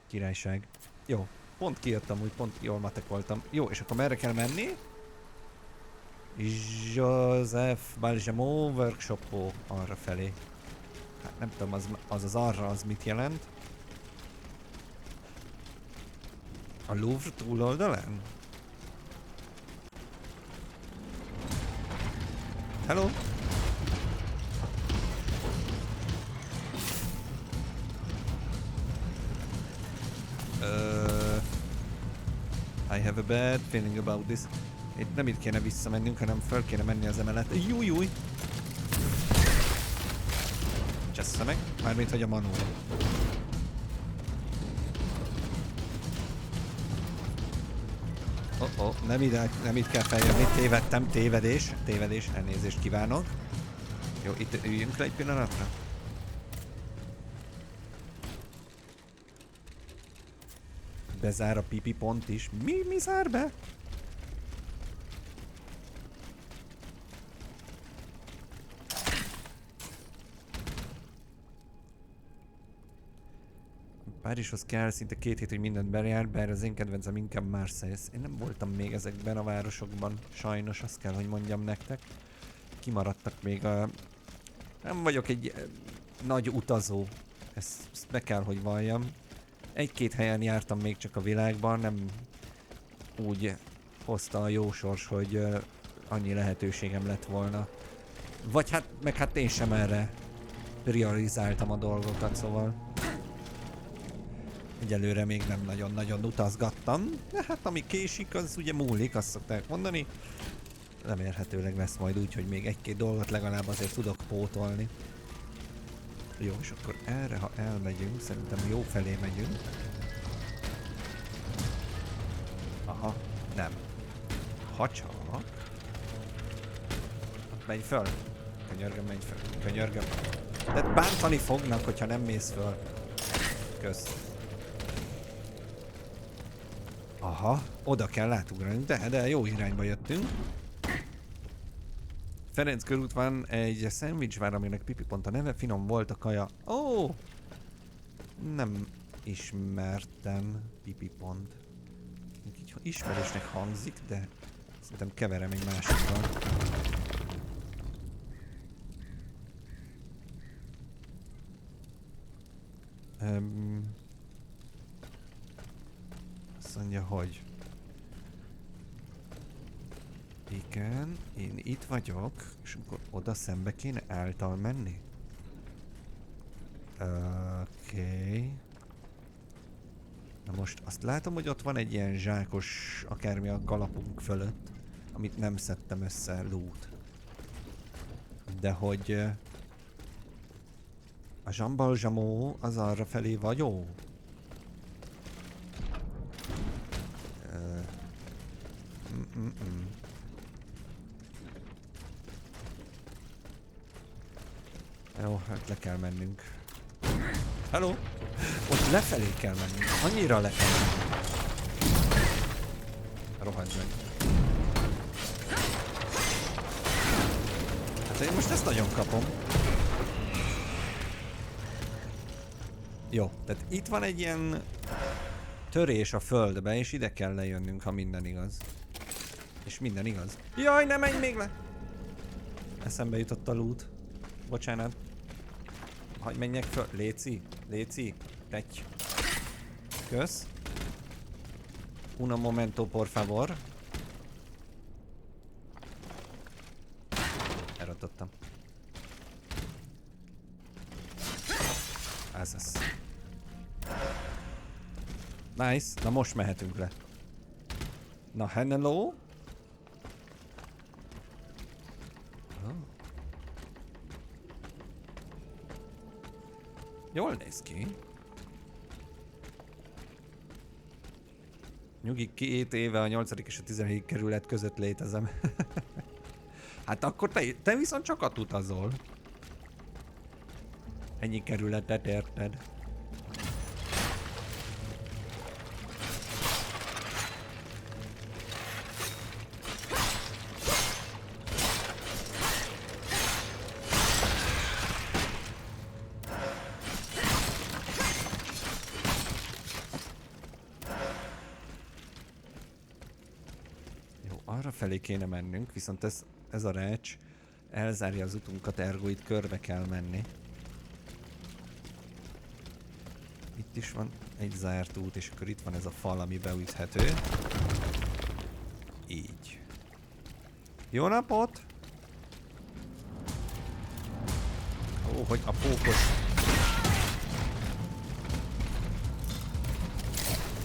Királyság. Jó, pont kijöttem, úgy pont jól matekoltam. Jó, és akkor merre kell menni? Joseph Balgemot workshopó arra felé. Hát nem tudom, az arra az mit jelent? A Louvre túloldalán? Hello? I have a bad feeling about this. Itt nem itt kéne visszamennünk, hanem föl kéne menni az emelet. Júj! Csessze meg, mármint hogy a manó. Nem itt kell feljönni, tévedtem, tévedés, elnézést kívánok. Jó, itt üljünk le egy pillanatra. Bezár a pipi pont is. Mi zár be? Párizshoz kell szinte 2 hét, hogy mindent bejár, bár az én kedvencem inkább Marseille. Én nem voltam még ezekben a városokban, sajnos azt kell, hogy mondjam nektek. Kimaradtak még a... Nem vagyok egy nagy utazó, ezt be kell, hogy valljam. 1-2 helyen jártam még csak a világban, nem úgy hozta a jó sors, hogy annyi lehetőségem lett volna. Vagy hát én sem erre priorizáltam a dolgokat, szóval... Egyelőre még nem nagyon-nagyon utazgattam, de hát ami késik, az ugye múlik, azt szokták mondani. Remélhetőleg lesz majd úgy, hogy még 1-2 dolgot legalább azért tudok pótolni. Jó, és akkor erre, ha elmegyünk, szerintem jó felé megyünk. Aha, nem. Ha csak... Menj föl! Könyörgöm, menj föl. Könyörgöm. De bántani fognak, hogyha nem mész föl. Kösz. Aha, oda kell átugrani, de jó irányba jöttünk. Ferenc körút van egy szendvicsvár, aminek pipi pont a neve, finom volt a kaja. Ó! Nem ismertem pipi pont. Így ismerősnek hangzik, de szerintem keverem egy másikkal. Azt mondja, hogy... Igen, én itt vagyok, és akkor oda szembe kéne által menni? Oké. Na most azt látom, hogy ott van egy ilyen zsákos akármi a kalapunk fölött, amit nem szedtem össze, loot. De hogy... A Jean Valjean az arra felé vagyó? Jó, hát le kell mennünk. Hello? Ott lefelé kell mennünk. Annyira le kell mennünk. Rohadt meg. Hát én most ezt nagyon kapom. Jó, tehát itt van egy ilyen törés a földbe, és ide kell lejönnünk, ha minden igaz. És minden igaz. Jaj, ne menj még le! Eszembe jutott a loot. Bocsánat. Hagyj menjek föl. Léci. Tegy. Kösz. Una momento, por favor. Elrontottam. Ez az. Nice. Na most mehetünk le. Na, hello. Oh. Jól néz ki. Nyugi, 2 éve a 8. és a 17. kerület között létezem. Hát akkor te viszont sokat utazol. Ennyi kerületet érted. arra felé kéne mennünk, viszont ez a rács elzárja az utunkat, ergo itt körbe kell menni. Itt is van egy zárt út, és akkor itt van ez a fal, ami beüthető. Így. Jó napot! Ó, hogy a pókos...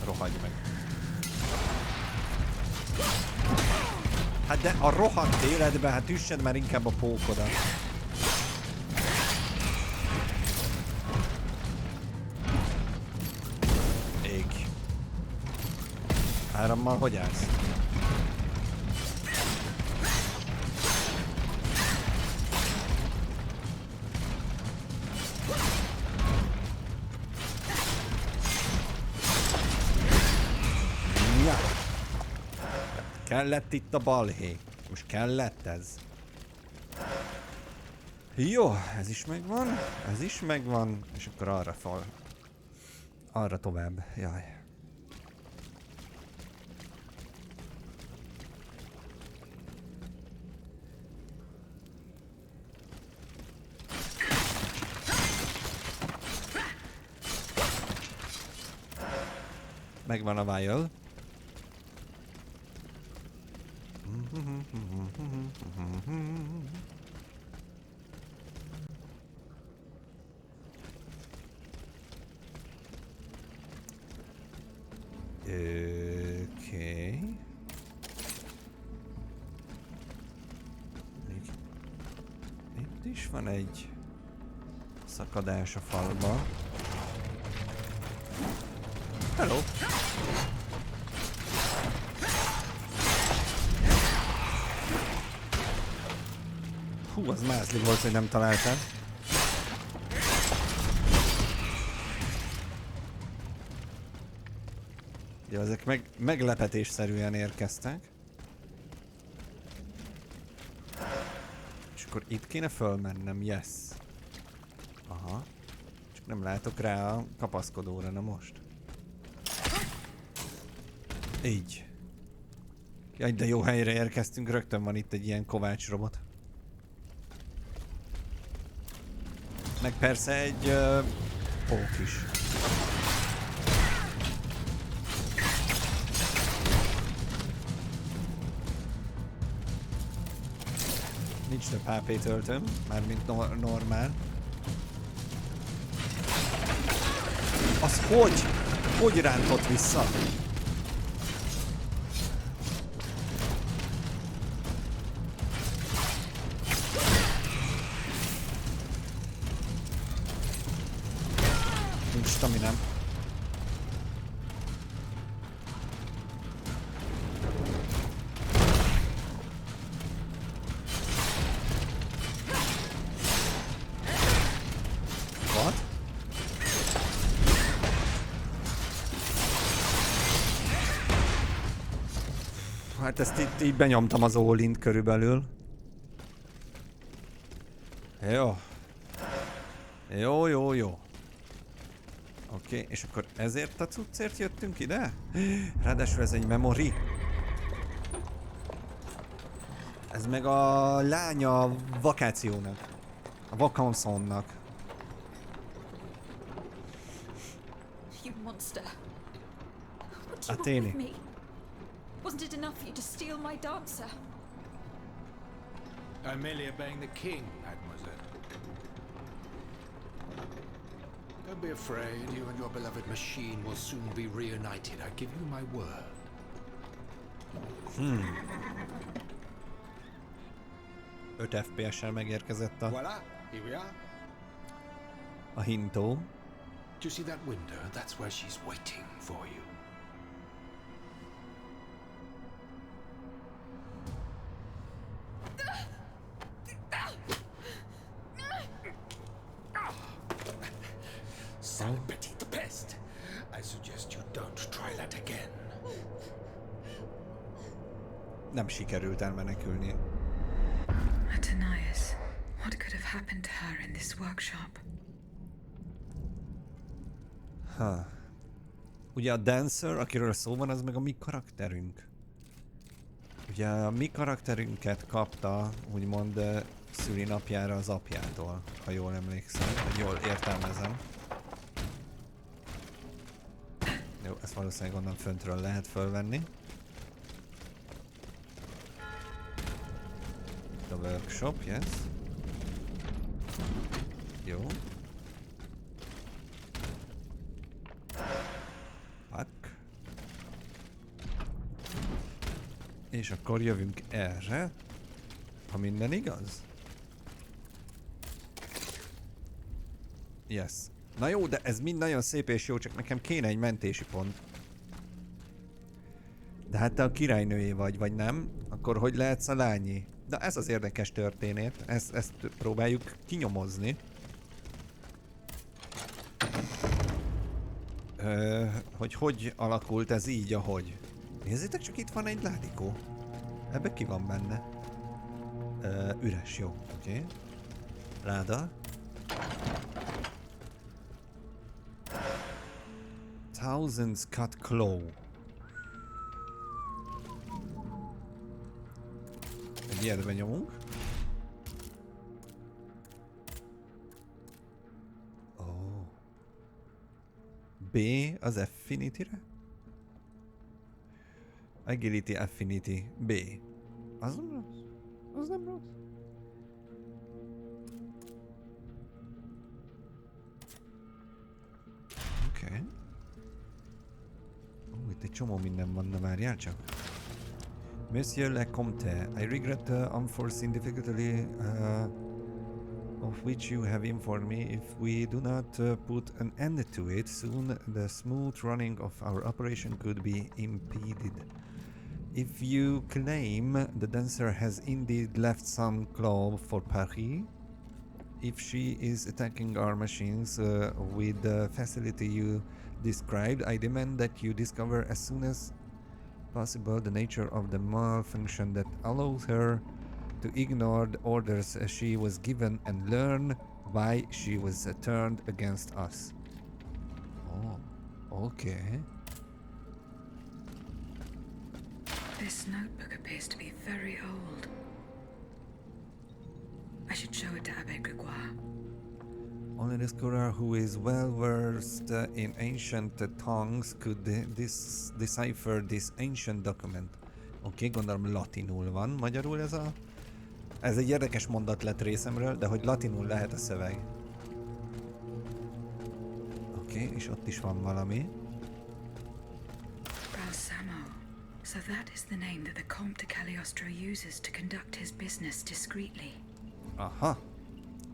Rohagy meg. Hát de a rohadt életben, hát üssed már inkább a pókodat. Ég. Árammal hogy állsz? Kellett itt a balhé. Most kellett ez. Jó, ez is megvan. Ez is megvan. És akkor arra fal. Arra tovább. Jaj. Megvan a vial. Okay. Itt is van egy szakadás a falba. Hello! Hú, az mázli volt, hogy nem találtad. Ja, ezek meglepetésszerűen érkeztek. És akkor itt kéne fölmennem, yes. Aha. Csak nem látok rá a kapaszkodóra, na most. Így. Jaj, de jó helyre érkeztünk, rögtön van itt egy ilyen kovács robot. Meg persze egy pók is. Nincs több HP töltőm, mármint normál. Az hogy? Hogy rántott vissza? Nincs staminám. What? Hát ezt itt így benyomtam az all-int körülbelül. Jó. Jó. Oké, és akkor ezért a cuccért jöttünk ide? Ráadásul ez egy memory. Ez meg a lánya a vakációnak. A vakanszonnak. You monster. What do you Athene. want with me? Wasn't it enough for you to steal my dancer? I'm merely obeying the king, mademoiselle. Don't be afraid, you and your beloved machine will soon be reunited. I give you my word. 5 FPS-sel megérkezett Voilà, here we are. a hintó. Do you see that window? That's where she's waiting for you. Sale petite peste. I suggest you don't try that again. Nem sikerült elmenekülni. Atanias, what could have happened to her in this workshop? Ugye a Dancer, akiről szó van, az meg a mi karakterünk. Ugye a mi karakterünket kapta, úgymond szülinapjára az apjától, ha jól emlékszem, vagy jól értelmezem. Jó, ezt valószínűleg onnan föntről lehet fölvenni. The workshop, yes. Jó. Fuck. És akkor jövünk erre, ha minden igaz. Yes. Na jó, de ez mind nagyon szép és jó, csak nekem kéne egy mentési pont. De hát te a királynőjé vagy nem? Akkor hogy lehetsz a lányé? De ez az érdekes történet, ezt próbáljuk kinyomozni. Hogy alakult ez így, ahogy? Nézzétek csak, itt van egy ládikó. Ebbe ki van benne? Üres, jó, oké. Láda. Thousands cut claw. Egy ilyetben nyomunk. Oh. B az Affinity-re? Agility Affinity B. Az nem rossz. Az nem rossz. Oké. Okay. Itt egy csomó minden van, de várjál csak. Monsieur le Comte, I regret the unforeseen difficulty of which you have informed me. If we do not put an end to it soon, the smooth running of our operation could be impeded. If you claim the dancer has indeed left some claw for Paris, if she is attacking our machines with the facility you described, I demand that you discover as soon as possible the nature of the malfunction that allows her to ignore the orders she was given and learn why she was turned against us. Oh, okay. This notebook appears to be very old. I should show it to Abbe Grégoire. Only the scholar who is well versed in ancient tongues could decipher this ancient document. Oké, gondolom latinul van. Magyarul ez a... Ez egy érdekes mondat lett részemről, de hogy latinul lehet a szöveg. Oké, és ott is van valami. Balsamo. So that is the name that the Comte de Cagliostro uses to conduct his business discreetly. Aha.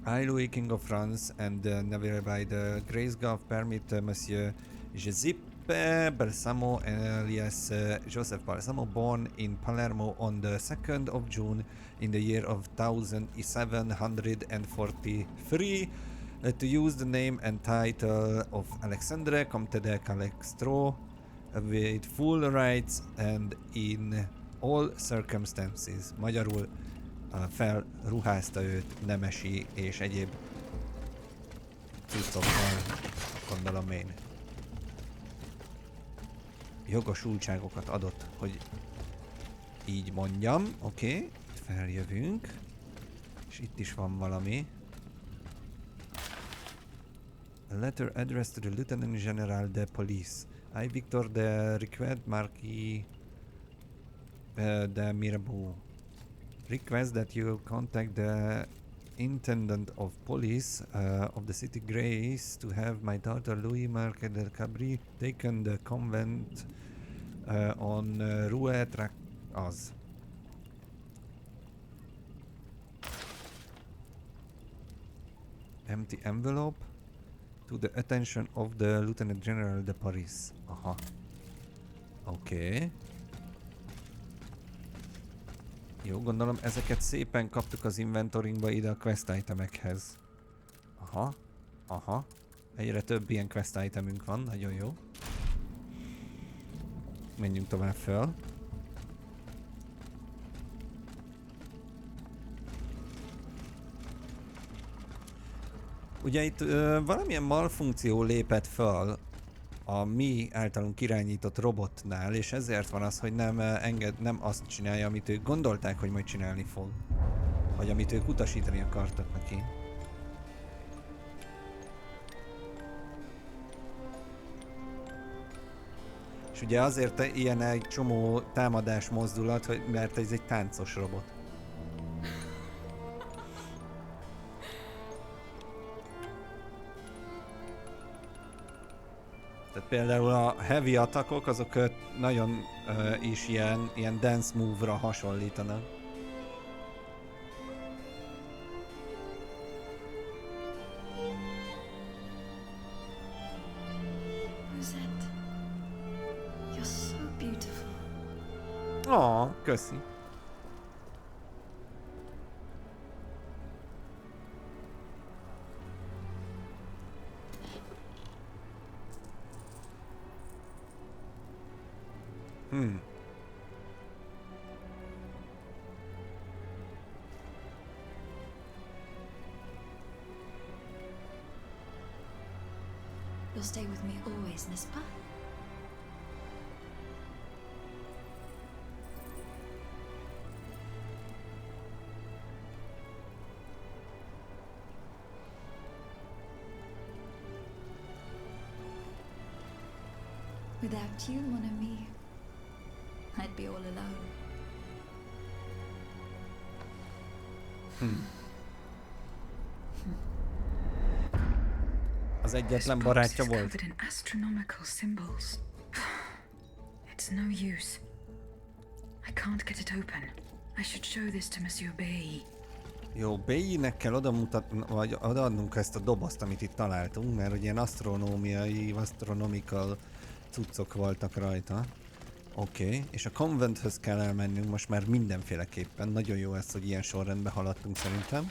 I, Louis, King of France, and never by the grace God permit Monsieur Giuseppe Balsamo alias Joseph Balsamo, born in Palermo on the 2nd of June in the year of 1743, to use the name and title of Alexandre Comte de Cagliostro with full rights and in all circumstances. Magyarul felruházta őt nemesi és egyéb cuccokkal, gondolom én. Jogosultságokat adott, hogy így mondjam. Oké, itt feljövünk. És itt is van valami. A letter addressed to the Lieutenant General de Police. I, Victor de Riquet, Marquis de Mirabeau. Request that you contact the Intendant of Police of the City Grace to have my daughter Louis Marque de Cabri taken the convent on Rue az. Empty envelope to the attention of the Lieutenant General de Paris. Aha. Okay. Jó, gondolom ezeket szépen kaptuk az inventoringba ide a quest itemekhez. Aha, aha. Egyre több ilyen quest itemünk van, nagyon jó. Menjünk tovább föl. Ugye itt valamilyen malfunkció lépett föl a mi általunk irányított robotnál, és ezért van az, hogy nem azt csinálja, amit ők gondolták, hogy majd csinálni fog. Vagy amit ők utasítani akartak neki. És ugye azért ilyen egy csomó támadás mozdulat, hogy, mert ez egy táncos robot. Tehát például a heavy attackok azok nagyon is ilyen dance move-ra hasonlítanak. Rosette, you're so beautiful. Ó, köszi. You'll stay with me always, n'est-ce pas? Without you, mon ami, I'd be all alone. Az egyetlen barátja volt. Covered in astronomical symbols. It's no use. I can't get it open. I should show this to Monsieur B. Jó, B-nek kell odaadnunk ezt a dobozt, amit itt találtunk, mert hogy ilyen astronomical cuccok voltak rajta. Oké, és a conventhöz kell elmennünk most már mindenféleképpen. Nagyon jó ez, hogy ilyen sorrendben haladtunk szerintem.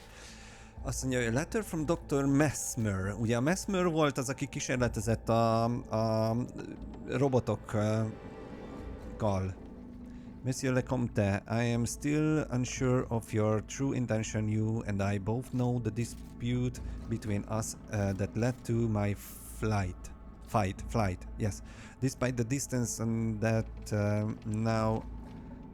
Azt mondja, hogy a letter from Dr. Mesmer. Ugye a Mesmer volt az, aki kísérletezett a robotokkal. Monsieur le Comte, I am still unsure of your true intention. You and I both know the dispute between us that led to my flight. Yes. Despite the distance and that now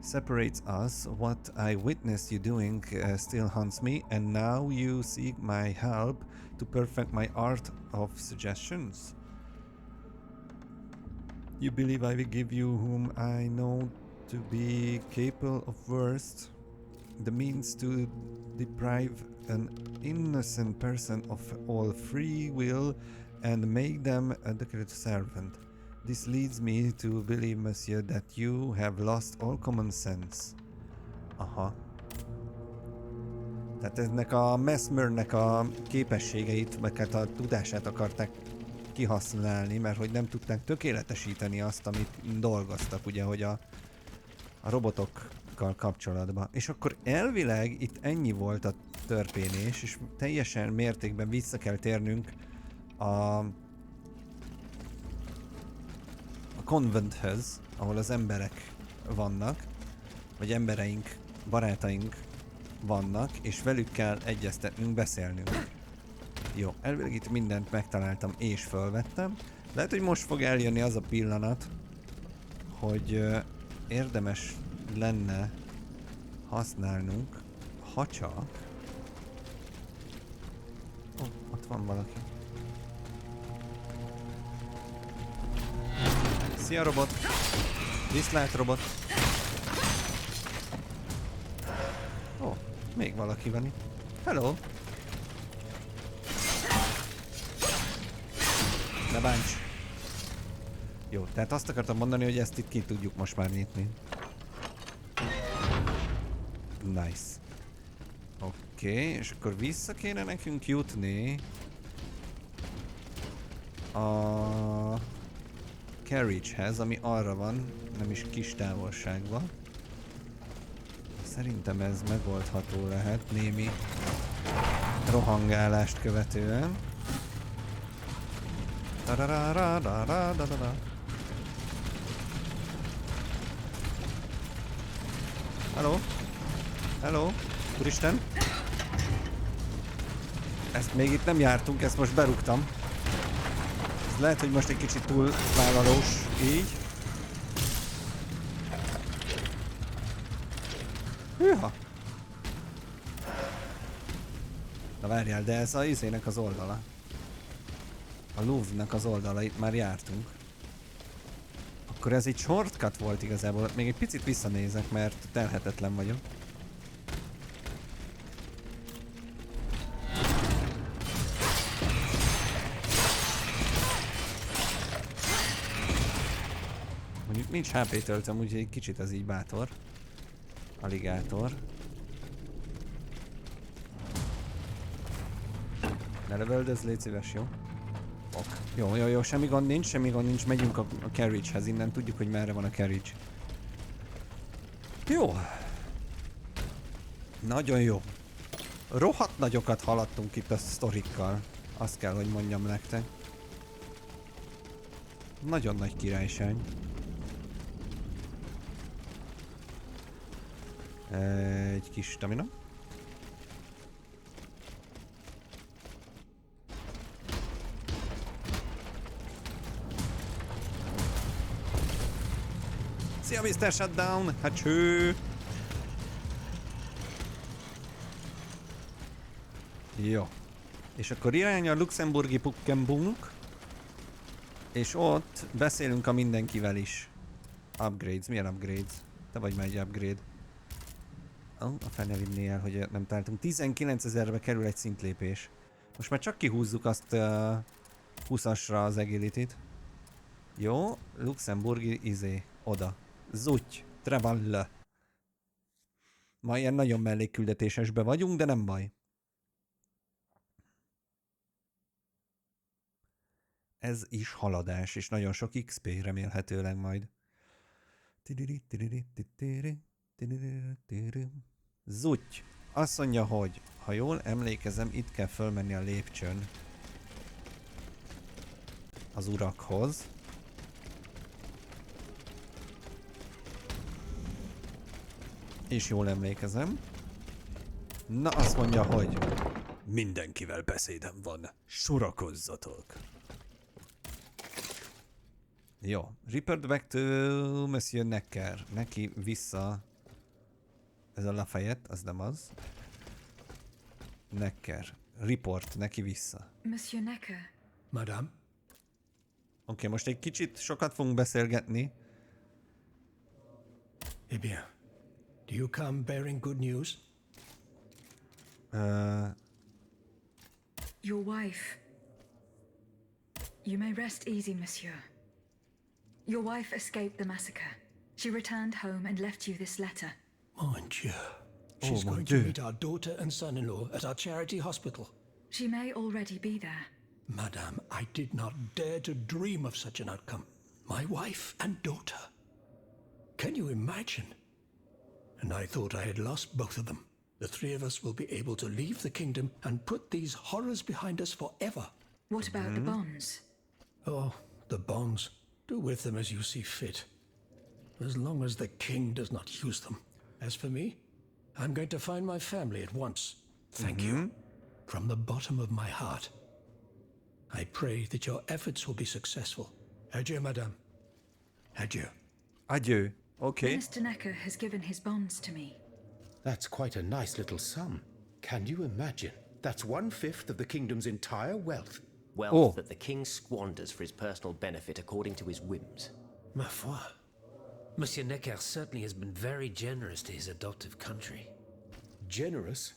separates us, what I witnessed you doing still haunts me, and now you seek my help to perfect my art of suggestions. You believe I will give you whom I know to be capable of worst, the means to deprive an innocent person of all free will and make them a declared servant. This leads me to believe, monsieur, that you have lost all common sense. Aha. Tehát ennek a Mesmernek a képességeit, meg hát a tudását akarták kihasználni, mert hogy nem tudták tökéletesíteni azt, amit dolgoztak, ugye, hogy a robotokkal kapcsolatban. És akkor elvileg itt ennyi volt a történés, és teljesen mértékben vissza kell térnünk a conventhöz, ahol az emberek vannak, vagy embereink, barátaink vannak, és velük kell egyeztetnünk, beszélnünk. Jó, elvileg itt mindent megtaláltam és fölvettem. Lehet, hogy most fog eljönni az a pillanat, hogy érdemes lenne használnunk, ha csak... Ó, ott van valaki. Szia, robot! Viszlát, robot! Ó, még valaki van itt. Hello! Ne bánts! Jó, tehát azt akartam mondani, hogy ezt itt ki tudjuk most már nyitni. Nice. Oké, és akkor vissza kéne nekünk jutni a carriagehez, ami arra van, nem is kis távolságban. Szerintem ez megoldható lehet némi rohangálást követően. Hello? Hello? Úristen? Ezt még itt nem jártunk, ezt most berúgtam. Ez lehet, hogy most egy kicsit túl vállalós így. Hűha! Na várjál, de ez a izének az oldala. A Louvre-nak az oldala, itt már jártunk. Akkor ez egy shortcut volt igazából. Még egy picit visszanézek, mert telhetetlen vagyok. Mondjuk nincs HP töltöm, úgyhogy egy kicsit ez így bátor. Aligátor. Ne lövöldöz, légy szíves, jó? Ok. Jó, semmi gond nincs, megyünk a carriage-hez, innen tudjuk, hogy merre van a carriage. Jó. Nagyon jó. Rohadt nagyokat haladtunk itt a sztorikkal. Azt kell, hogy mondjam nektek. Nagyon nagy királyság. Egy kis stamina. Szia, Mr. Shutdown! Hát cső! Jó. És akkor irány a luxemburgi Puckenbunk. És ott beszélünk a mindenkivel is. Upgrades. Milyen upgrades? Te vagy már egy upgrade. Oh, a fel ne vinné el, hogy nem találtunk. 19 000-be kerül egy szintlépés. Most már csak kihúzzuk azt 20-asra az agility-t. Jó, luxemburgi izé. Oda. Zutty. Travalle. Ma ilyen nagyon mellékküldetésesbe vagyunk, de nem baj. Ez is haladás, és nagyon sok XP remélhetőleg majd. Zutty. Azt mondja, hogy ha jól emlékezem, itt kell fölmenni a lépcsőn az urakhoz. És jól emlékezem. Na, azt mondja, hogy mindenkivel beszédem van. Sorakozzatok. Jó. Report back to Monsieur Necker. Neki vissza. Ez a Lafayette, az nem az. Necker. Report, neki vissza. Monsieur Necker. Madame? Oké, most egy kicsit sokat fogunk beszélgetni. Eh bien, do you come bearing good news? Your wife. You may rest easy, monsieur. Your wife escaped the massacre. She returned home and left you this letter. Mon Dieu. She's mon going Dieu. to meet our daughter and son-in-law at our charity hospital. She may already be there. Madame, I did not dare to dream of such an outcome. My wife and daughter. Can you imagine? And I thought I had lost both of them. The three of us will be able to leave the kingdom and put these horrors behind us forever. What about the bonds? Oh, the bonds. Do with them as you see fit. As long as the king does not use them. As for me, I'm going to find my family at once. Thank you. From the bottom of my heart. I pray that your efforts will be successful. Adieu, madame. Adieu. Adieu. Okay. Mr. Necker has given his bonds to me. That's quite a nice little sum. Can you imagine? That's 1/5 of the kingdom's entire wealth. Wealth that the king squanders for his personal benefit according to his whims. Ma foi. Monsieur Necker certainly has been very generous to his adoptive country. Generous?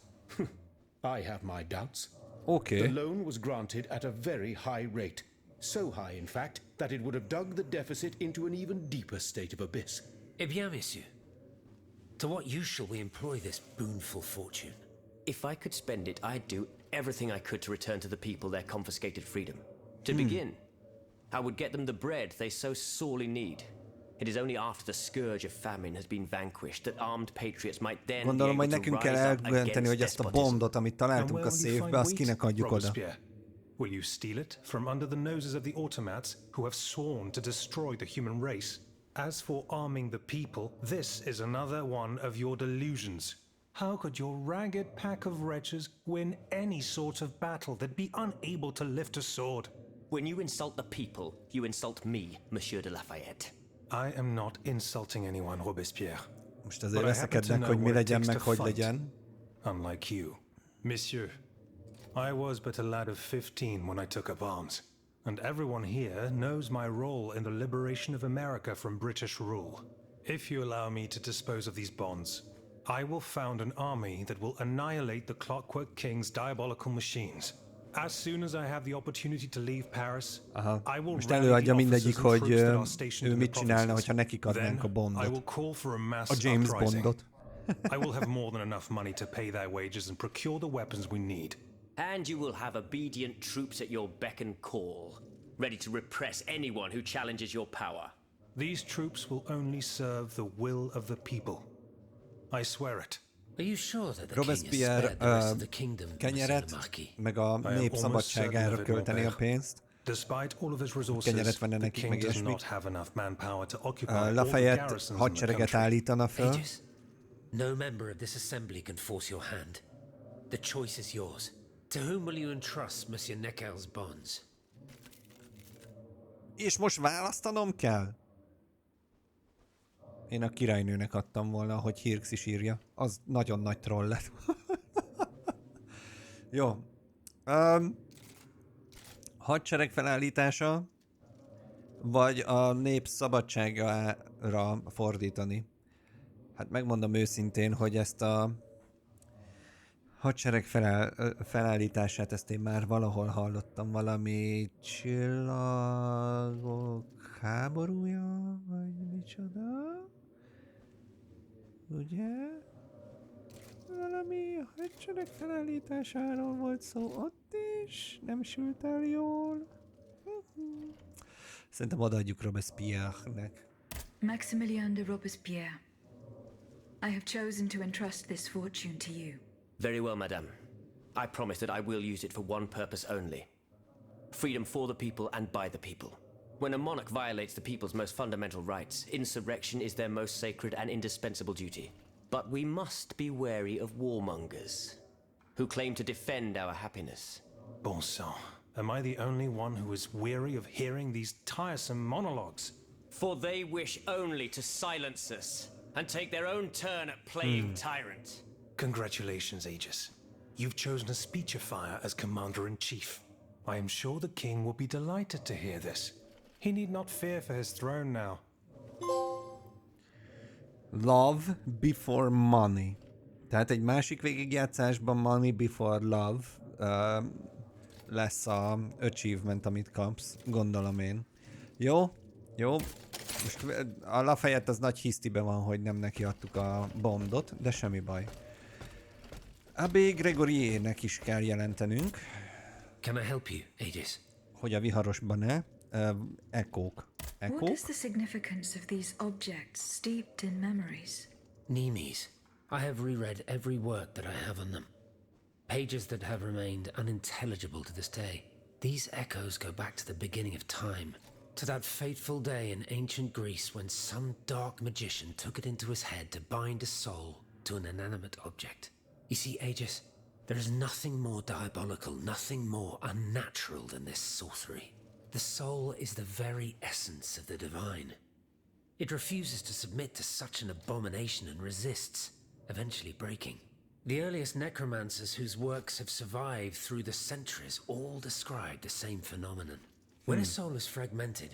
I have my doubts. Okay. The loan was granted at a very high rate. So high, in fact, that it would have dug the deficit into an even deeper state of abyss. Eh bien, monsieur. To what use shall we employ this boonful fortune? If I could spend it, I'd do everything I could to return to the people their confiscated freedom. To begin, I would get them the bread they so sorely need. It is only after the scourge of famine has been vanquished that armed patriots might then Gondolom, be hogy able to nekünk kell rise up eldönteni, against hogy ezt a despotism. bondot, amit találtunk a széfbe, azt kinek adjuk oda. Robespierre? Will you steal it from under the noses of the automats who have sworn to destroy the human race? As for arming the people, this is another one of your delusions. How could your ragged pack of wretches win any sort of battle? They'd be unable to lift a sword. When you insult the people, you insult me, Monsieur de Lafayette. I am not insulting anyone, Robespierre. Most azért But I happen to veszekednek, know hogy mi what it legyen, takes meg to hogy fight. legyen. Unlike you. Monsieur, I was but a lad of 15 when I took up arms, and everyone here knows my role in the liberation of America from British rule. If you allow me to dispose of these bonds, I will found an army that will annihilate the Clockwork King's diabolical machines. As soon as I have the opportunity to leave Paris, I will Most rally előadja the mindegyik, officers and hogy troops that are stationed ő in mit the csinálna, provinces. hogyha nekik adnánk a Then I Bondot. will call for a mass A James uprising. Bondot. I will have more than enough money to pay their wages and procure the weapons we need. And you will have obedient troops at your beck and call, ready to repress anyone who challenges your power. These troops will only serve the will of the people. I swear it. Are you sure that the king has Robespierre spared the rest of the kingdom, Monsieur le kenyeret, Marquis? meg a nép szabadságára költeni a pénzt. Despite all of his kenyeret resources, venne the nekik, king meg does ilyesmit. not have enough manpower to occupy all the Lafayette garrisons in the hadsereget country. állítana föl. Aegis, no member of this assembly can force your hand. The choice is yours. To whom will you entrust Monsieur Necker's bonds? És most választanom kell? Én a királynőnek adtam volna, hogy Hirx is írja. Az nagyon nagy troll lett. Jó. Hadsereg felállítása, vagy a nép szabadságára fordítani. Hát megmondom őszintén, hogy ezt a hadsereg felállítását, ezt én már valahol hallottam, valami csillagok háborúja, vagy micsoda? Ugye? Valami hadsereg felállításáról volt szó ott is, nem sült el jól. Szerintem odaadjuk Robespierre-nek. Maximilien de Robespierre, I have chosen to entrust this fortune to you. Very well, madame. I promise that I will use it for one purpose only. Freedom for the people and by the people. When a monarch violates the people's most fundamental rights, insurrection is their most sacred and indispensable duty. But we must be wary of warmongers, who claim to defend our happiness. Bon sang, am I the only one who is weary of hearing these tiresome monologues? For they wish only to silence us and take their own turn at playing tyrant. Congratulations, Aegis. You've chosen a speechifier as Commander-in-Chief. I am sure the king will be delighted to hear this. He need not fear for his throne now. Love before money. Tehát egy másik végigjátszásban Money before love lesz a achievement, amit kapsz, gondolom én. Jó? Jó. Most a Lafayette az nagy hisztiben van, hogy nem neki adtuk a Bondot, de semmi baj. Abbé Gregoriének is kell jelentenünk. Can I help you, Aegis? Hogy a viharosban Echook. What is the significance of these objects steeped in memories? Nemes. I have reread every work that I have on them. Pages that have remained unintelligible to this day. These echoes go back to the beginning of time, to that fateful day in ancient Greece when some dark magician took it into his head to bind a soul to an inanimate object. You see, Aegis, there is nothing more diabolical, nothing more unnatural than this sorcery. The soul is the very essence of the divine. It refuses to submit to such an abomination and resists, eventually breaking. The earliest necromancers whose works have survived through the centuries all describe the same phenomenon. When a soul is fragmented,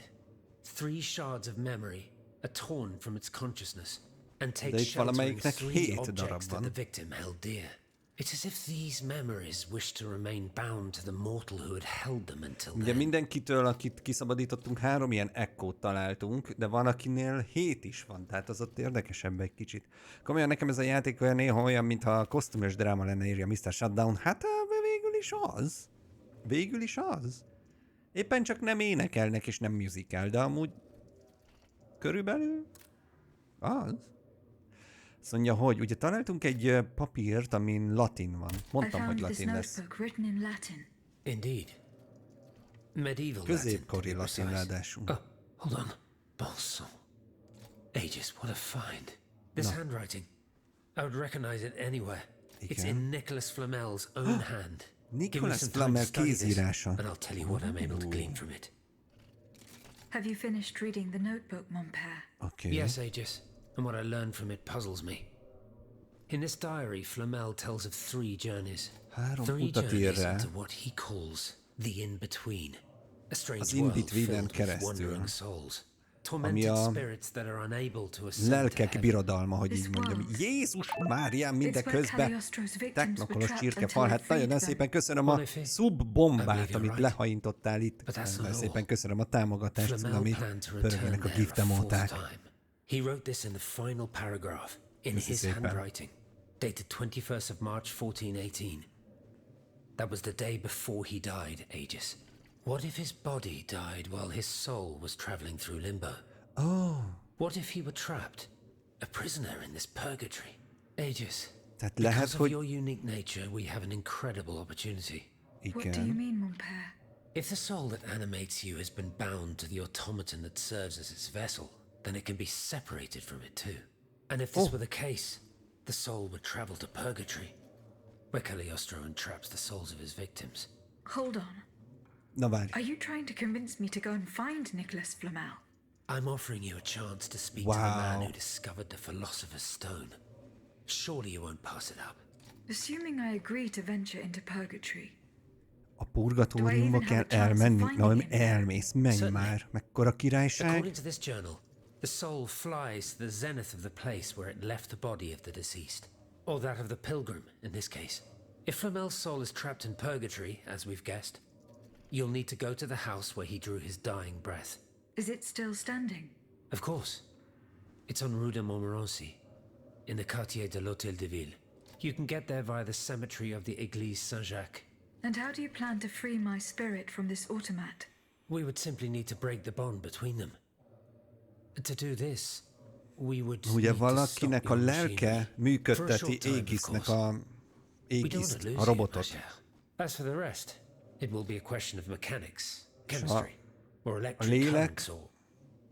3 shards of memory are torn from its consciousness and take shelter in 3 objects that the victim held dear. It's as if these memories wish to remain bound to the mortal who had held them until then. Ugye mindenkitől, akit kiszabadítottunk, 3 ilyen echo-t találtunk, de van akinél 7 is van, tehát az ott érdekesebb egy kicsit. Komolyan nekem ez a játék olyan néha olyan, mintha a kosztümös dráma lenne, írja Mr. Shutdown. Hát végül is az. Végül is az. Éppen csak nem énekelnek és nem musical, de amúgy körülbelül az. Azt mondja, hogy ugye találtunk egy papírt, amin latin van. Mondtam, hogy latin lesz. Indeed. Medieval Középkori latin ráadásul. Oh, hold on. Bon sang. Aegis, what a find. This handwriting. I would recognize it anywhere. It's in Nicholas Flamel's own hand. Give me Nicholas some time to Flamel study this, kézírása. and I'll tell you what I'm able to glean from it. Have you finished reading the notebook, mon père? Oké. Yes, Aegis, and what I learned from it puzzles me. In this diary, Flamel tells of 3 journeys. 3 3 utat ír journeys rá. into what he calls the in-between. A strange Az world in-betweenen filled with keresztül. wandering souls. Ami Tormented a spirits that are unable to ascend to lelkek heaven. birodalma, hogy This így mondjam. world. Jézus Márián, It's where mindeközben Cagliostro's victims were technokolos trapped csirkefal. until I Hát nagyon freed them. szépen köszönöm a Boniface, I szubbombát, believe you're amit right. lehaintottál itt. But that's not Nagyon all. szépen köszönöm a támogatást, Flamel amit planned to pörögjenek return a there a giftemóták. 4th time. He wrote this in the final paragraph, in Köszi his szépen. handwriting, dated 21st of March 1418. That was the day before he died, Aegis. What if his body died while his soul was traveling through limbo? Oh, What if he were trapped, a prisoner in this purgatory? Aegis, tehát lehet, because of hogy your unique nature, we have an incredible opportunity. What do you igen. mean, mon père? If the soul that animates you has been bound to the automaton that serves as its vessel, then it can be separated from it too. And if this were the case, the soul would travel to purgatory, where Cagliostro entraps the souls of his victims. Hold on. Na várj. Are you trying to convince me to go and find Nicholas Flamel? I'm offering you a chance to speak to the man Wow. who discovered the Philosopher's Stone. Surely you won't pass it up. Assuming I agree to venture into purgatory, A purgatóriumba Do I even kell have a chance of elmenni. finding Na, him there? elmész, menj Certainly. már. Mekkora királyság. According to this journal, the soul flies to the zenith of the place where it left the body of the deceased, or that of the pilgrim in this case. If Flamel's soul is trapped in purgatory, as we've guessed, you'll need to go to the house where he drew his dying breath. is it still standing? Of course. It's on Rue de Montmorency, in the quartier de l'Hôtel de Ville. You can get there via the cemetery of the Église Saint-Jacques. And how do you plan to free my spirit from this automat? We would simply need to break the bond between them. To do this, we would Ugye need to valakinek stop a your lelke machinery. For a működteti short time, of Égisznek course. a We don't want Égiszt, to lose a you, robotot. Marshal. As for the rest, it will be a question of mechanics, chemistry, or A electric lélek currents, or a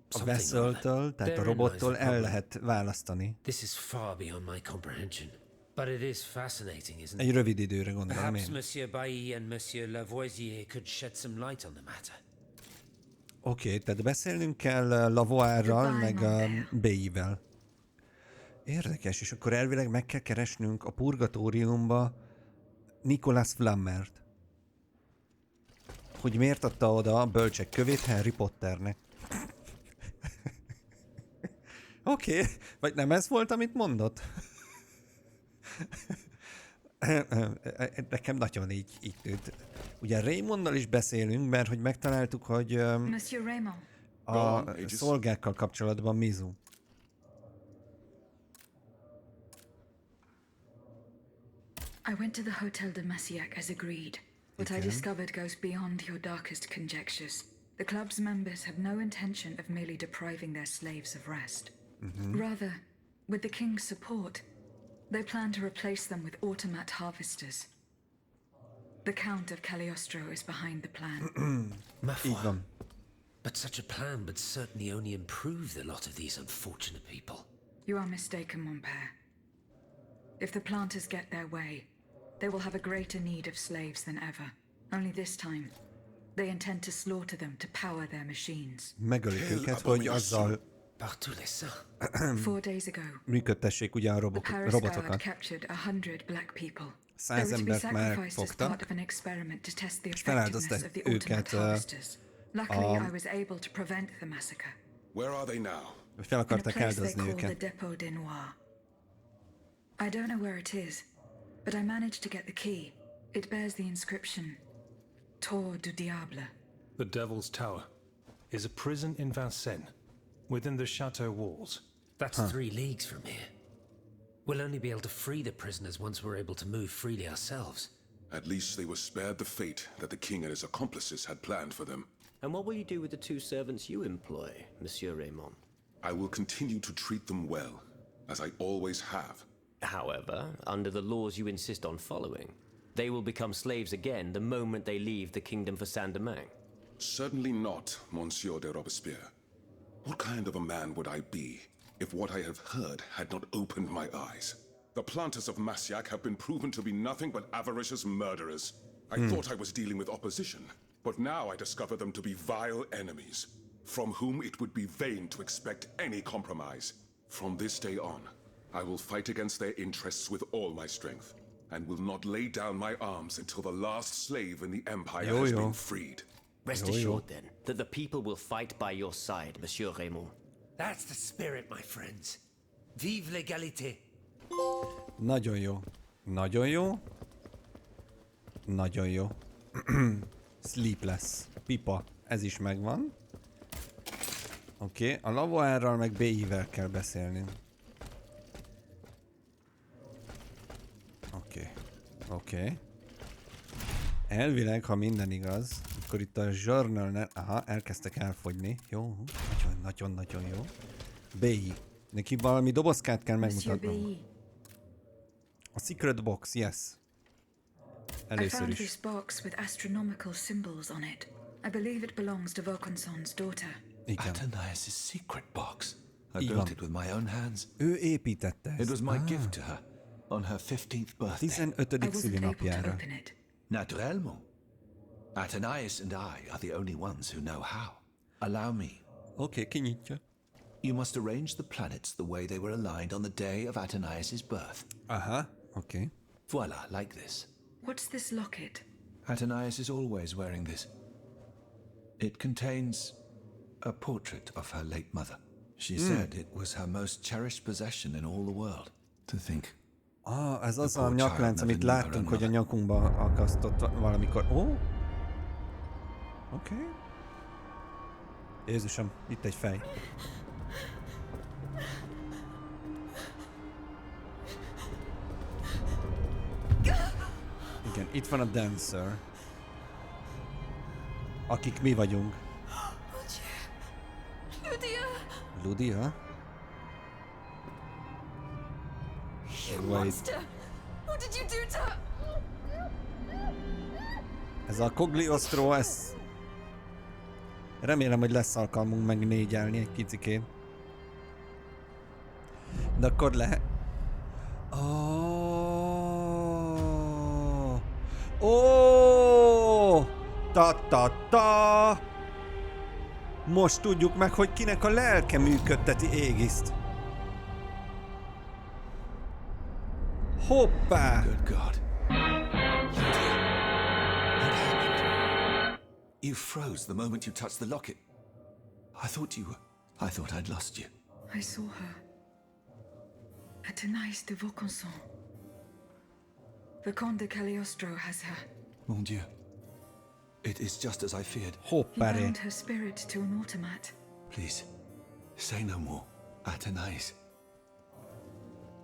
something or vesszeltől, other. tehát a Therein lies robottól the el problem. lehet választani. This is far beyond my comprehension, but it is fascinating, isn't it? Egy rövid időre gondolom Perhaps én. Monsieur Bailly and Monsieur Lavoisier could shed some light on the matter. Oké, tehát beszélnünk kell Lavoirral, Goodbye, meg mon a père. Bailly-vel. Érdekes, és akkor elvileg meg kell keresnünk a purgatóriumba Nicholas Flammert. Hogy miért adta oda a bölcsek kövét Harry Potternek. Oké, vagy nem ez volt, amit mondott? Nekem nagyon így tűnt. Ugye Raymonddal is beszélünk, mert hogy megtaláltuk, hogy Monsieur Raymond, a szolgákkal kapcsolatban Mizu. I went to the Hotel de Massiac as agreed. What I discovered goes beyond your darkest conjectures. The club's members have no intention of merely depriving their slaves of rest. Rather, with the king's support, they plan to replace them with automat harvesters. The Count of Cagliostro is behind the plan. Ma foi. Így van. But such a plan would certainly only improve the lot of these unfortunate people. You are mistaken, mon père. If the planters get their way, they will have a greater need of slaves than ever. Only this time, they intend to slaughter them to power their machines. Megölik őket, hogy azzal Par tous les saints. 4 days ago, működtessék ugye a the Paris Guard robotokat. captured 100 black people. 100 They were to be embert már sacrificed as fogtak, part of an experiment to test the és effectiveness feláldozták of the automat őket, harvesters. Luckily, I was able to prevent the massacre. Where are they now? fel In a akarták place they áldozni call the őket. Dépôt des Noirs. I don't know where it is, but I managed to get the key. It bears the inscription, Tour du Diable. The Devil's Tower is a prison in Vincennes, within the chateau walls. That's 3 leagues from here. We'll only be able to free the prisoners once we're able to move freely ourselves. At least they were spared the fate that the king and his accomplices had planned for them. And what will you do with the 2 servants you employ, Monsieur Raymond? I will continue to treat them well, as I always have. However, under the laws you insist on following, they will become slaves again the moment they leave the kingdom for Saint-Domingue. Certainly not, Monsieur de Robespierre. What kind of a man would I be if what I have heard had not opened my eyes? The planters of Massiac have been proven to be nothing but avaricious murderers. I thought I was dealing with opposition, but now I discover them to be vile enemies, from whom it would be vain to expect any compromise. From this day on, I will fight against their interests with all my strength, and will not lay down my arms until the last slave in the Empire has been freed. Rest assured, then, that the people will fight by your side, Monsieur Raymond. That's the spirit, my friends. Vive l'égalité. Nagyon jó. Nagyon jó. Nagyon jó. Sleepless. Pipa. Ez is megvan. Oké, a Lavoárral meg BI-vel kell beszélni. Oké. Elvileg, ha minden igaz, akkor itt a journalnál... Aha, elkezdtek elfogyni. Jó, nagyon jó. BI. Neki valami dobozkát kell megmutatnom. A secret box, yes. I found this box with astronomical symbols on it. I believe it belongs to Vaucanson's daughter. Athenais' secret box. I built it with my own hands. Ő építette ezt. It was my gift to her on her 15th birthday. 15. szülinapjára. Naturellement. Athenais and I are the only ones who know how. Allow me. Oké, kinyitja. You must arrange the planets the way they were aligned on the day of Athenais' birth. Aha, oké. Voila, like this. What's this locket? Athenais is always wearing this. It contains a portrait of her late mother. She said it was her most cherished possession in all the world. To think. Ez az a nyaklánc, amit láttunk, hogy a nyakunkba akasztott valamikor. Oké. Jézusom, itt egy fej. Igen, itt van a dancer. Akik mi vagyunk. Ludia? You monster! What did you do to her? Ez a Cogliostro, ez... Remélem, hogy lesz alkalmunk megnégyelni egy kicikét. De akkor lehet... Ta-ta-ta! Most tudjuk meg, hogy kinek a lelke működteti Aegiszt. Hoppá! Good God. What happened? You froze the moment you touched the locket. I thought I'd lost you. I saw her. Athenais de Vaucanson. The Comte de Cagliostro has her. Mon Dieu. It is just as I feared. He bound her spirit to an automat. Please, say no more. Athenais.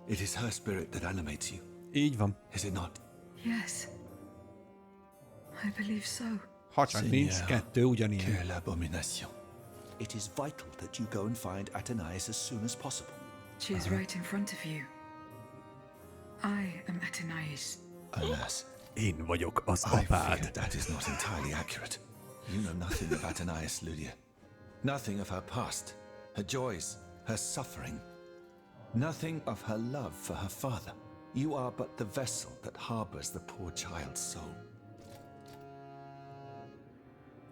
It is her spirit that animates you. Így van. Is it not? Yes. I believe so. Ha csak nincs kettő ugyanilyen. Quelle l'abomination. It is vital that you go and find Athenais as soon as possible. She is right in front of you. I am Athenais. Alas. Én vagyok az I fear apád. that is not entirely accurate. You know nothing of Athenais, Ludia. Nothing of her past, her joys, her suffering. Nothing of her love for her father. You are but the vessel that harbors the poor child's soul.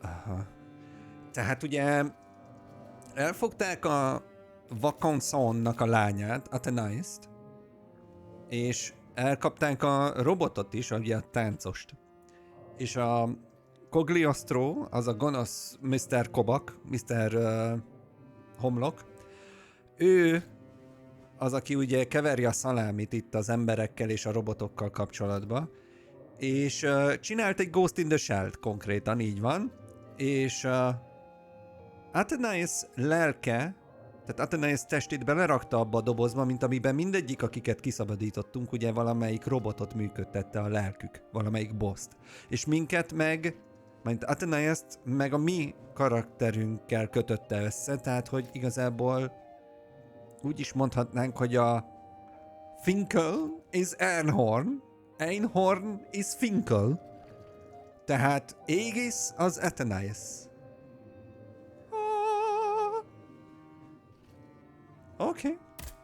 Aha. Tehát ugye elfogták a Vaucansonnak a lányát, Athenais-t, és elkapták a robotot is, ugye a táncost. És a Cogliostro, az a gonosz Mr. Kobak, Mr. Homlok, ő az, aki ugye keveri a szalámit itt az emberekkel és a robotokkal kapcsolatban, és csinált egy Ghost in the Shell-t konkrétan, így van, és Athenais lelke, tehát Athenais testét belerakta abba a dobozba, mint amiben mindegyik, akiket kiszabadítottunk, ugye valamelyik robotot működtette a lelkük, valamelyik boszt. És minket meg, mint Athenais-t meg a mi karakterünkkel kötötte össze, tehát hogy igazából úgy is mondhatnánk, hogy a Finkel is Einhorn, Einhorn is Finkel, tehát Aegis az Athenais. Okay.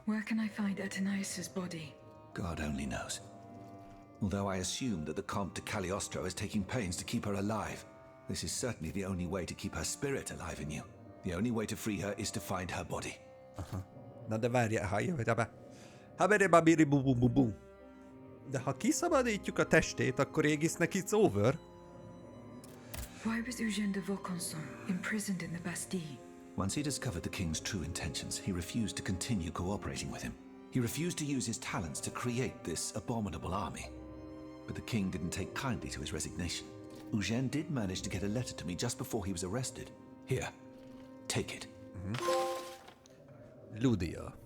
Where can I find Athenais' body? God only knows. although I assume that the Comte de Cagliostro is taking pains to keep her alive. This is certainly the only way to keep her spirit alive in you. The only way to free her is to find her body. Na de várjál, ha de ha kiszabadítjuk a testét, akkor Aegisnek it's over. Why was Eugène de Vaucanson imprisoned in the Bastille? Once he discovered the king's true intentions, he refused to continue cooperating with him. He refused to use his talents to create this abominable army. But the king didn't take kindly to his resignation. Eugène did manage to get a letter to me just before he was arrested. Here, take it. Ludia.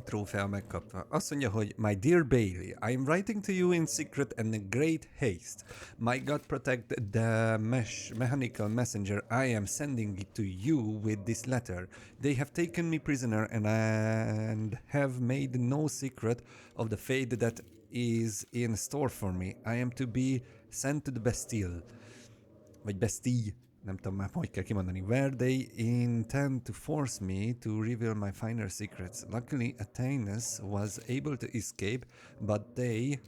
Trófea megkapta. Azt mondja, hogy My dear Bailey, I am writing to you in secret and in great haste. My God protect the mechanical messenger I am sending it to you with this letter. They have taken me prisoner and have made no secret of the fate that is in store for me. I am to be sent to the Bastille. Vagy Bastille. Nem tudom már, hogy kell kimondani. Where they intend to force me to reveal my finer secrets. Luckily, Athanas was able to escape, but they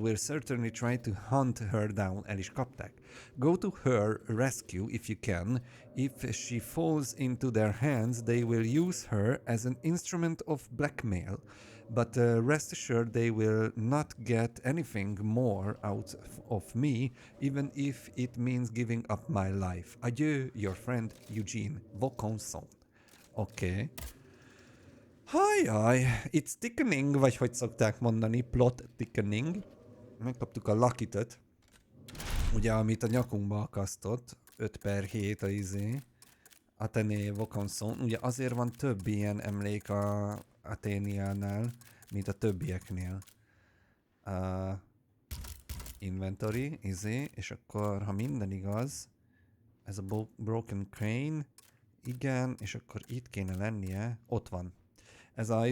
will certainly try to hunt her down. El is kapták. Go to her rescue if you can. If she falls into their hands, they will use her as an instrument of blackmail. But rest assured they will not get anything more out of me, even if it means giving up my life. Adieu, your friend Eugene Vaucanson. Oké. Hajjaj, it's thickening, vagy hogy szokták mondani, plot thickening. Megkaptuk a Lucky-t, ugye, amit a nyakunkba akasztott, 5/7 a Athené Vaucanson. Ugye azért van több ilyen emlék a Athéniánál, mint a többieknél. Inventory, és akkor, ha minden igaz, ez a Broken Crane, igen, és akkor itt kéne lennie, ott van. Ez a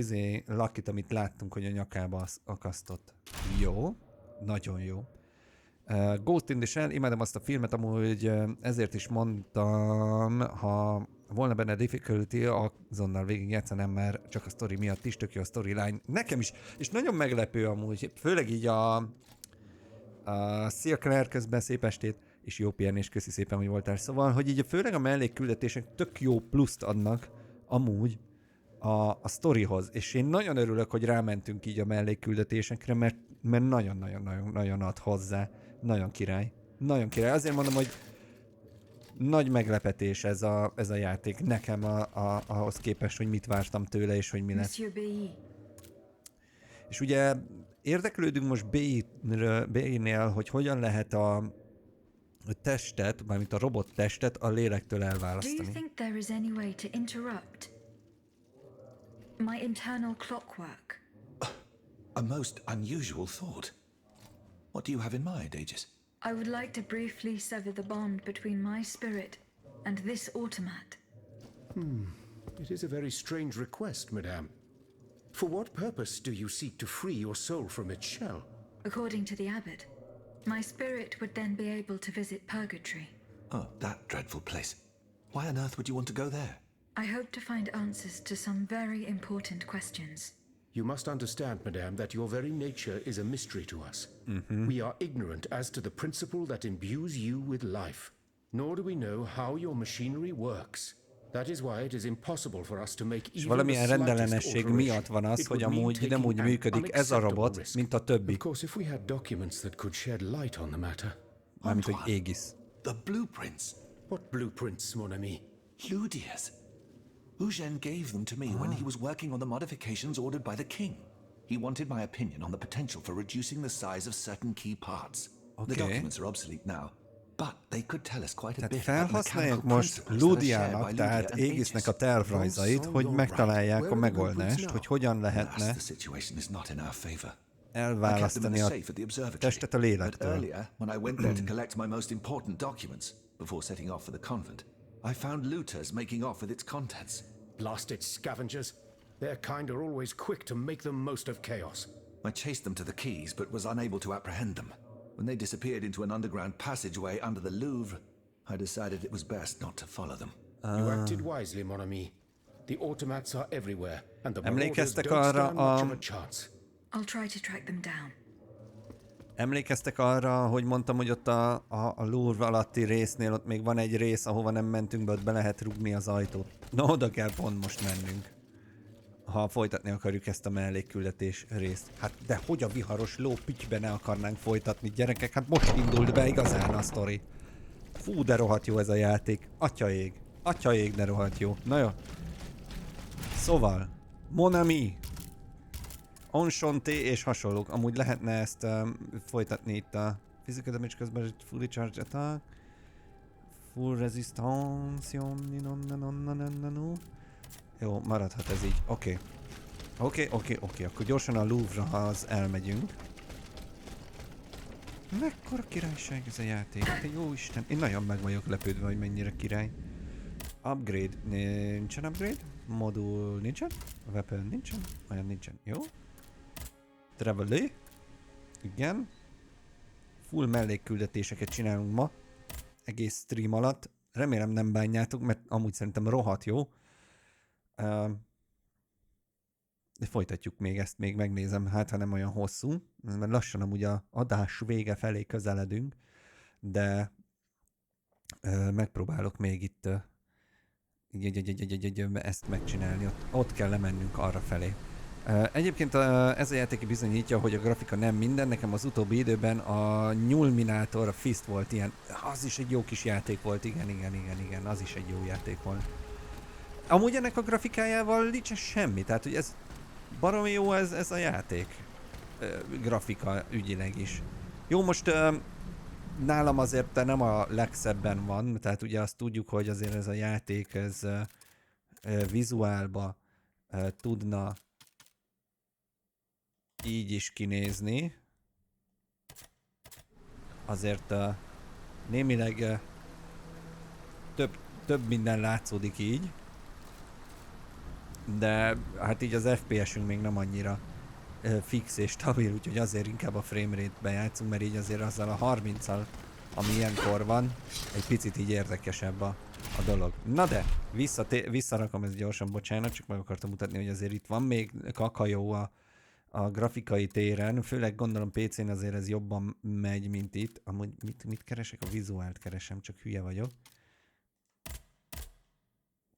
Lucky-t, amit láttunk, hogy a nyakába akasztott. Jó, nagyon jó. Ghost in the Shell, imádom azt a filmet, amúgy ezért is mondtam, ha volna benne difficulty, azonnal végigjátszanám, mert csak a sztori miatt is tök jó a storyline. Nekem is, és nagyon meglepő amúgy, főleg így a Szia Claire, közben szép estét, és jó pihenés, köszi szépen, hogy voltál. Szóval, hogy így főleg a mellékküldetések tök jó pluszt adnak amúgy a sztorihoz, és én nagyon örülök, hogy rámentünk így a mellékküldetésekre, mert nagyon-nagyon ad hozzá. Nagyon király. Nagyon király. Azért mondom, hogy nagy meglepetés ez a játék nekem ahhoz képest, hogy mit vártam tőle, és hogy mi lesz. És ugye érdeklődünk most B-nél, hogy hogyan lehet a testet, mármint a robot testet a lélektől elválasztani. Do you think there is any way to interrupt my internal clockwork? A most unusual thought. What do you have in mind, Aegis? I would like to briefly sever the bond between my spirit and this automat. It is a very strange request, madame. For what purpose do you seek to free your soul from its shell? According to the abbot, my spirit would then be able to visit purgatory. Oh, that dreadful place. Why on earth would you want to go there? I hope to find answers to some very important questions. You must understand, madame, that your very nature is a mystery to us. We are ignorant as to the principle that imbues you with life, nor do we know how your machinery works. That is why it is impossible for us to make even the valamilyen slightest rendellenesség miatt van az, It hogy would mean amúgy nem úgy taking működik an ez a robot, unacceptable risk. mint a többi. Of course, if we had documents that could shed light on the matter. Mármint, hogy Aegis. The blueprints. What blueprints, mon ami? Ludia's. Eugène gave them to me when he was working on the modifications ordered by the king. He wanted my opinion on the potential for reducing the size of certain key parts. The documents are obsolete now, but they could tell us quite a bit about the Felhasználják mechanical most principles that are shared Ludiának, by tehát Ludia and Aegisnek a Aegis. tervrajzait, hogy megtalálják a megoldást, hogy hogyan Alas, lehetne the situation is not in our favor. elválasztani a testet a But lélektől. earlier, when I went there to collect my most important documents before setting off for the convent, I found looters making off with its contents. Blasted scavengers. Their kind are always quick to make the most of chaos. I chased them to the keys, but was unable to apprehend them. When they disappeared into an underground passageway under the Louvre, I decided it was best not to follow them. You acted wisely, mon ami. The automats are everywhere, and the marauders Emlékeztek don't arra stand much of a chance. I'll try to track them down. Emlékeztek arra, hogy mondtam, hogy ott a Louvre alatti résznél ott még van egy rész, ahova nem mentünk be, ott be lehet rugni az ajtót. Na, oda kell pont most mennünk. Ha folytatni akarjuk ezt a mellékküldetés részt. Hát de hogy a viharos ló pütybe ne akarnánk folytatni, gyerekek? Hát most indult be igazán a sztori. Fú, de rohadt jó ez a játék. Atyaég. Atyaég, de rohadt jó. Na jó. Szóval, Mon ami, Enchanté és hasonlók. Amúgy lehetne ezt folytatni itt a physical damage közben, fully charged attack, full resistance, jó, maradhat ez így. Oké. Oké. Akkor gyorsan a Louvre-hoz elmegyünk. Mekkora királyság ez a játék, te jó Isten. Én nagyon meg vagyok lepődve, hogy mennyire király. Upgrade. Nincsen upgrade? Modul nincsen? Weapon nincsen? Olyan nincsen. Jó. Travelé. Igen. Full mellékküldetéseket csinálunk ma. Egész stream alatt. Remélem nem bánjátok, mert amúgy szerintem rohadt jó. De folytatjuk még ezt, még megnézem, hát ha nem olyan hosszú. Mert lassan amúgy a adás vége felé közeledünk. De megpróbálok még itt ezt megcsinálni. Ott kell lemennünk arra felé. Egyébként ez a játék bizonyítja, hogy a grafika nem minden. Nekem az utóbbi időben a Nyulminátor, a Fist volt ilyen. Az is egy jó kis játék volt, igen, az is egy jó játék volt. Amúgy ennek a grafikájával nincs semmi, tehát hogy ez baromi jó ez a játék. Grafika ügyileg is. Jó, most nálam azért nem a legszebben van, tehát ugye azt tudjuk, hogy azért ez a játék, ez vizuálba tudna így is kinézni. Azért némileg több minden látszódik így. De hát így az FPS-ünk még nem annyira fix és stabil, úgyhogy azért inkább a framerate-be játszunk, mert így azért azzal a 30-al, ami ilyenkor van, egy picit így érdekesebb a dolog. Na de, visszarakom ezt gyorsan, bocsánat, csak meg akartam mutatni, hogy azért itt van még kakajó a grafikai téren, főleg gondolom PC-n azért ez jobban megy, mint itt. Amúgy mit keresek? A vizuált keresem, csak hülye vagyok.